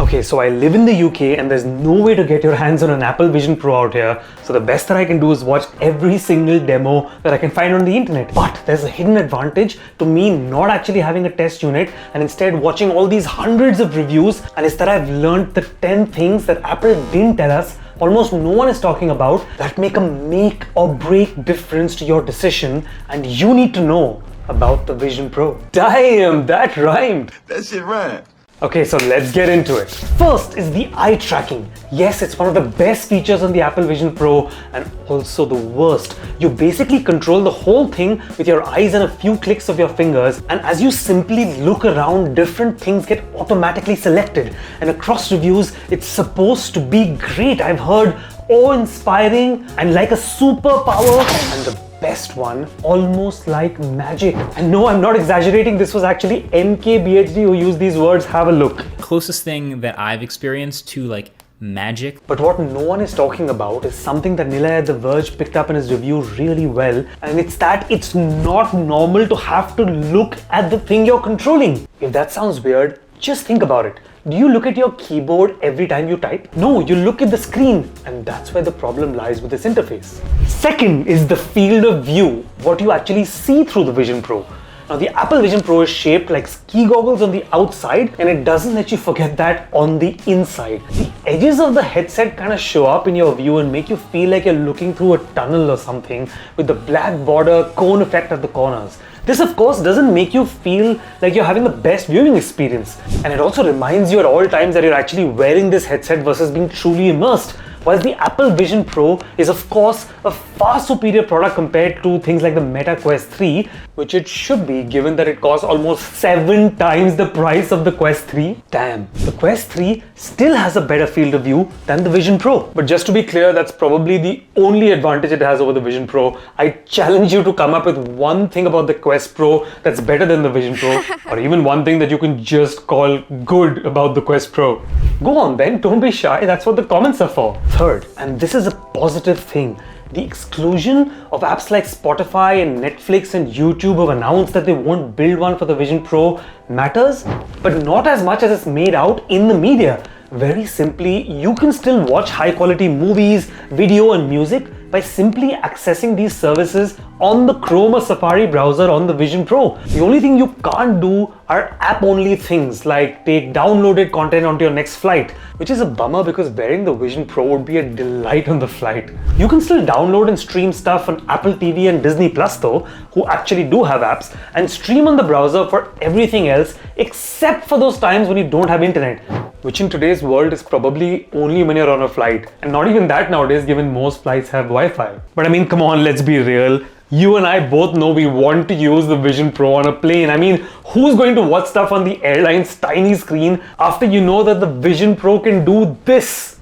Okay, so I live in the UK and there's no way to get your hands on an Apple Vision Pro out here. So the best that I can do is watch every single demo that I can find on the internet. But there's a hidden advantage to me not actually having a test unit and instead watching all these hundreds of reviews, and it's that I've learned the 10 things that Apple didn't tell us, almost no one is talking about, that make or break difference to your decision, and you need to know about the Vision Pro. Damn, that rhymed. That shit rhymed. Okay, so let's get into it. First is the eye tracking. Yes, it's one of the best features on the Apple Vision Pro and also the worst. You basically control the whole thing with your eyes and a few clicks of your fingers, and as you simply look around, different things get automatically selected. And across reviews, it's supposed to be great. I've heard awe-inspiring and like a superpower, and the best one, almost like magic. And no, I'm not exaggerating, this was actually MKBHD who used these words. Have a look. Closest thing that I've experienced to like magic. But what no one is talking about is something that Nilay at The Verge picked up in his review really well, and it's that it's not normal to have to look at the thing you're controlling. If that sounds weird, just think about it. Do you look at your keyboard every time you type? No, you look at the screen, and that's where the problem lies with this interface. Second is the field of view, what you actually see through the Vision Pro. Now, the Apple Vision Pro is shaped like ski goggles on the outside, and it doesn't let you forget that on the inside. The edges of the headset kind of show up in your view and make you feel like you're looking through a tunnel or something, with the black border cone effect at the corners. This, of course, doesn't make you feel like you're having the best viewing experience. And it also reminds you at all times that you're actually wearing this headset versus being truly immersed. While the Apple Vision Pro is, of course, a far superior product compared to things like the Meta Quest 3, which it should be given that it costs almost 7 times the price of the Quest 3. Damn, the Quest 3 still has a better field of view than the Vision Pro. But just to be clear, that's probably the only advantage it has over the Vision Pro. I challenge you to come up with one thing about the Quest Pro that's better than the Vision Pro, or even one thing that you can just call good about the Quest Pro. Go on then, don't be shy, that's what the comments are for. Third, and this is a positive thing, the exclusion of apps like Spotify and Netflix and YouTube have announced that they won't build one for the Vision Pro matters, but not as much as it's made out in the media. Very simply, you can still watch high quality movies, video and music by simply accessing these services on the Chrome or Safari browser on the Vision Pro. The only thing you can't do are app-only things like take downloaded content onto your next flight, which is a bummer because wearing the Vision Pro would be a delight on the flight. You can still download and stream stuff on Apple TV and Disney Plus though, who actually do have apps, and stream on the browser for everything else except for those times when you don't have internet, which in today's world is probably only when you're on a flight, and not even that nowadays given most flights have Wi-Fi. But I mean, come on, let's be real. You and I both know we want to use the Vision Pro on a plane. I mean, who's going to watch stuff on the airline's tiny screen after you know that the Vision Pro can do this?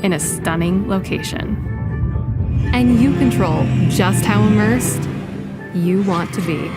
In a stunning location. And you control just how immersed you want to be.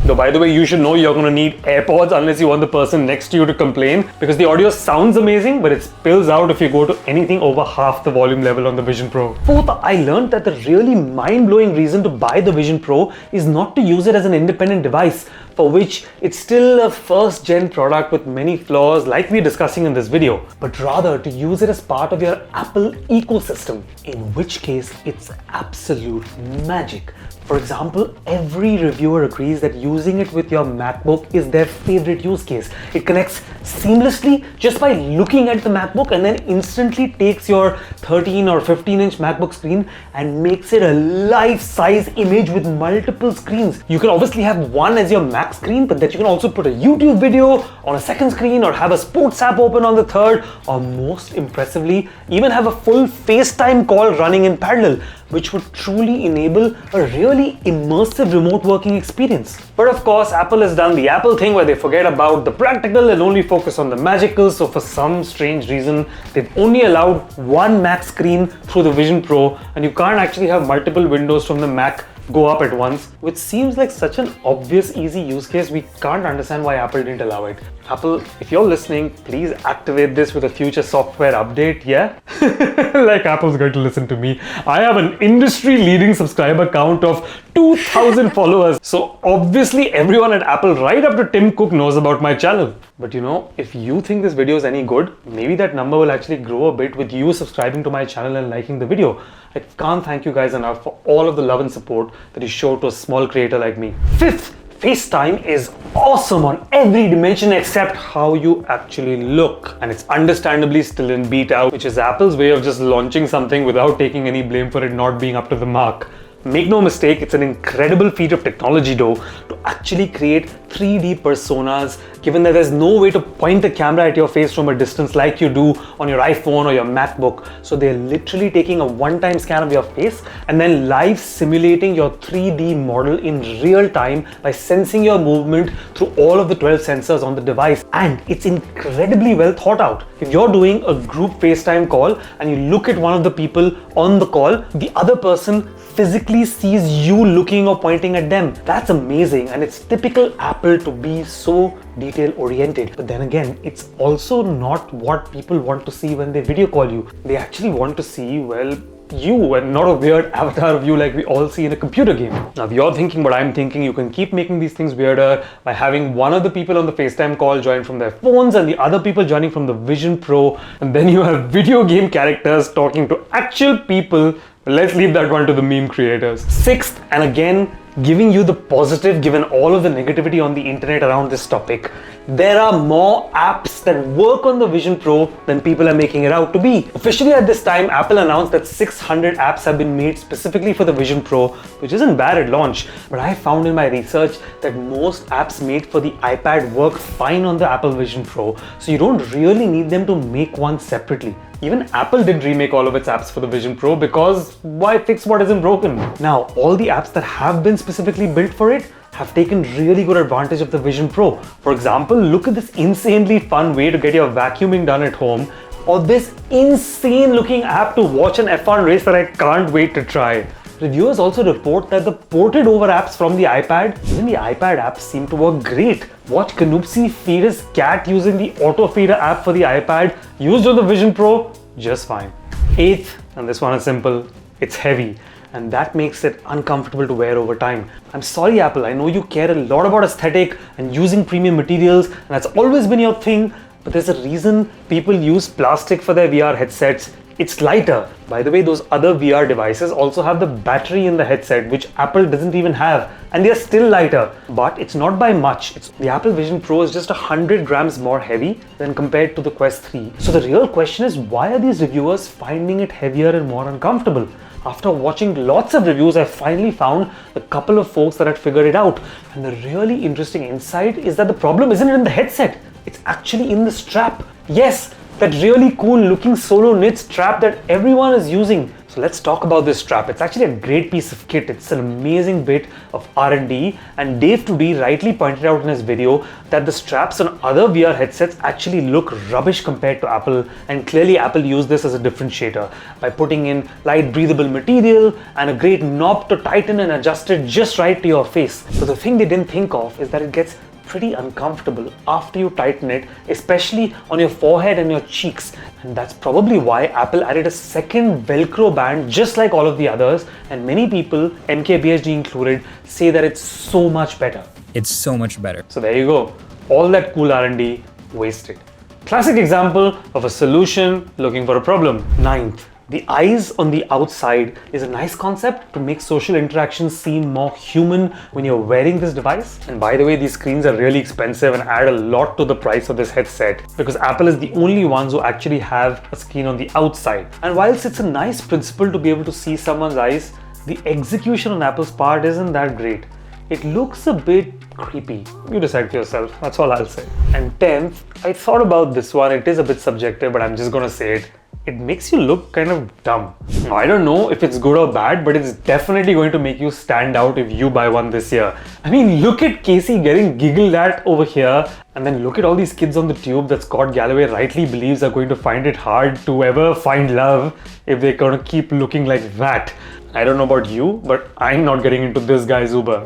Though, by the way, you should know you're going to need AirPods unless you want the person next to you to complain, because the audio sounds amazing, but it spills out if you go to anything over half the volume level on the Vision Pro. Fourth, I learned that the really mind-blowing reason to buy the Vision Pro is not to use it as an independent device, for which it's still a first-gen product with many flaws like we're discussing in this video, but rather to use it as part of your Apple ecosystem, in which case it's absolute magic. For example, every reviewer agrees that using it with your MacBook is their favorite use case. It connects seamlessly just by looking at the MacBook and then instantly takes your 13 or 15-inch MacBook screen and makes it a life-size image with multiple screens. You can obviously have one as your Mac screen, but that you can also put a YouTube video on a second screen or have a sports app open on the third, or most impressively, even have a full FaceTime call running in parallel, which would truly enable a really immersive remote working experience. But of course, Apple has done the Apple thing where they forget about the practical and only focus on the magical, so for some strange reason, they've only allowed one Mac screen through the Vision Pro, and you can't actually have multiple windows from the Mac go up at once, which seems like such an obvious, easy use case. We can't understand why Apple didn't allow it. Apple, if you're listening, please activate this with a future software update, yeah? Like Apple's going to listen to me. I have an industry-leading subscriber count of 2,000 followers. So obviously everyone at Apple, right up to Tim Cook, knows about my channel. But you know, if you think this video is any good, maybe that number will actually grow a bit with you subscribing to my channel and liking the video. I can't thank you guys enough for all of the love and support that you show to a small creator like me. Fifth, FaceTime is awesome on every dimension except how you actually look. And it's understandably still in beta, which is Apple's way of just launching something without taking any blame for it not being up to the mark. Make no mistake, it's an incredible feat of technology though, to actually create 3D personas, given that there's no way to point a camera at your face from a distance like you do on your iPhone or your MacBook. So they're literally taking a one-time scan of your face and then live simulating your 3D model in real time by sensing your movement through all of the 12 sensors on the device. And it's incredibly well thought out. If you're doing a group FaceTime call and you look at one of the people on the call, the other person physically sees you looking or pointing at them. That's amazing, and it's typical Apple to be so detail oriented. But then again, it's also not what people want to see when they video call you. They actually want to see, well, you, and not a weird avatar of you like we all see in a computer game. Now, if you're thinking what I'm thinking, you can keep making these things weirder by having one of the people on the FaceTime call join from their phones and the other people joining from the Vision Pro, and then you have video game characters talking to actual people. Let's leave that one to the meme creators. Sixth, and again, giving you the positive given all of the negativity on the internet around this topic, there are more apps that work on the Vision Pro than people are making it out to be. Officially at this time, Apple announced that 600 apps have been made specifically for the Vision Pro, which isn't bad at launch, but I found in my research that most apps made for the iPad work fine on the Apple Vision Pro, so you don't really need them to make one separately. Even Apple didn't remake all of its apps for the Vision Pro because why fix what isn't broken? Now, all the apps that have been specifically built for it have taken really good advantage of the Vision Pro. For example, look at this insanely fun way to get your vacuuming done at home, or this insane looking app to watch an F1 race that I can't wait to try. Reviewers also report that the ported over apps from the iPad, even the iPad apps seem to work great. Watch Canoopsy feed his cat using the auto feeder app for the iPad used on the Vision Pro just fine. Eighth, and this one is simple, it's heavy, and that makes it uncomfortable to wear over time. I'm sorry Apple, I know you care a lot about aesthetic and using premium materials, and that's always been your thing, but there's a reason people use plastic for their VR headsets. It's lighter. By the way, those other VR devices also have the battery in the headset, which Apple doesn't even have, and they're still lighter. But it's not by much. The Apple Vision Pro is just 100 grams more heavy than compared to the Quest 3. So the real question is, why are these reviewers finding it heavier and more uncomfortable? After watching lots of reviews, I finally found a couple of folks that had figured it out. And the really interesting insight is that the problem isn't in the headset. It's actually in the strap. Yes, that really cool looking solo knit strap that everyone is using. So let's talk about this strap. It's actually a great piece of kit. It's an amazing bit of R&D, and Dave 2D rightly pointed out in his video that the straps on other VR headsets actually look rubbish compared to Apple, and clearly Apple used this as a differentiator by putting in light breathable material and a great knob to tighten and adjust it just right to your face. But the thing they didn't think of is that it gets pretty uncomfortable after you tighten it, especially on your forehead and your cheeks. And that's probably why Apple added a second Velcro band just like all of the others, and many people, MKBHD included, say that it's so much better. It's so much better. So there you go. All that cool R&D wasted. Classic example of a solution looking for a problem. Ninth, the eyes on the outside is a nice concept to make social interactions seem more human when you're wearing this device. And by the way, these screens are really expensive and add a lot to the price of this headset, because Apple is the only ones who actually have a screen on the outside. And whilst it's a nice principle to be able to see someone's eyes, the execution on Apple's part isn't that great. It looks a bit creepy. You decide for yourself, that's all I'll say. And 10th, I thought about this one, it is a bit subjective, but I'm just gonna say it. It makes you look kind of dumb. Now, I don't know if it's good or bad, but it's definitely going to make you stand out if you buy one this year. I mean, look at Casey getting giggled at over here, and then look at all these kids on the tube that Scott Galloway rightly believes are going to find it hard to ever find love if they're gonna keep looking like that. I don't know about you, but I'm not getting into this guy's Uber.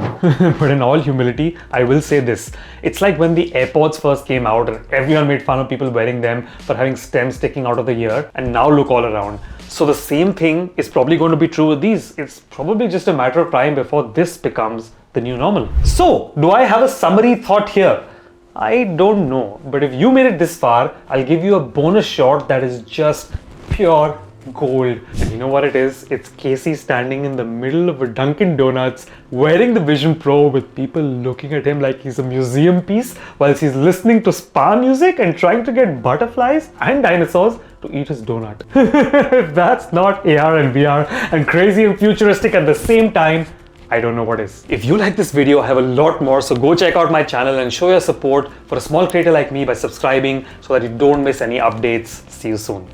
But in all humility, I will say this. It's like when the AirPods first came out and everyone made fun of people wearing them for having stems sticking out of the ear, and now look all around. So the same thing is probably going to be true with these. It's probably just a matter of time before this becomes the new normal. So, do I have a summary thought here? I don't know, but if you made it this far, I'll give you a bonus shot that is just pure gold. And you know what it is? It's Casey standing in the middle of a Dunkin' Donuts wearing the Vision Pro with people looking at him like he's a museum piece whilst he's listening to spa music and trying to get butterflies and dinosaurs to eat his donut. If that's not AR and VR and crazy and futuristic at the same time, I don't know what is. If you like this video, I have a lot more, so go check out my channel and show your support for a small creator like me by subscribing so that you don't miss any updates. See you soon.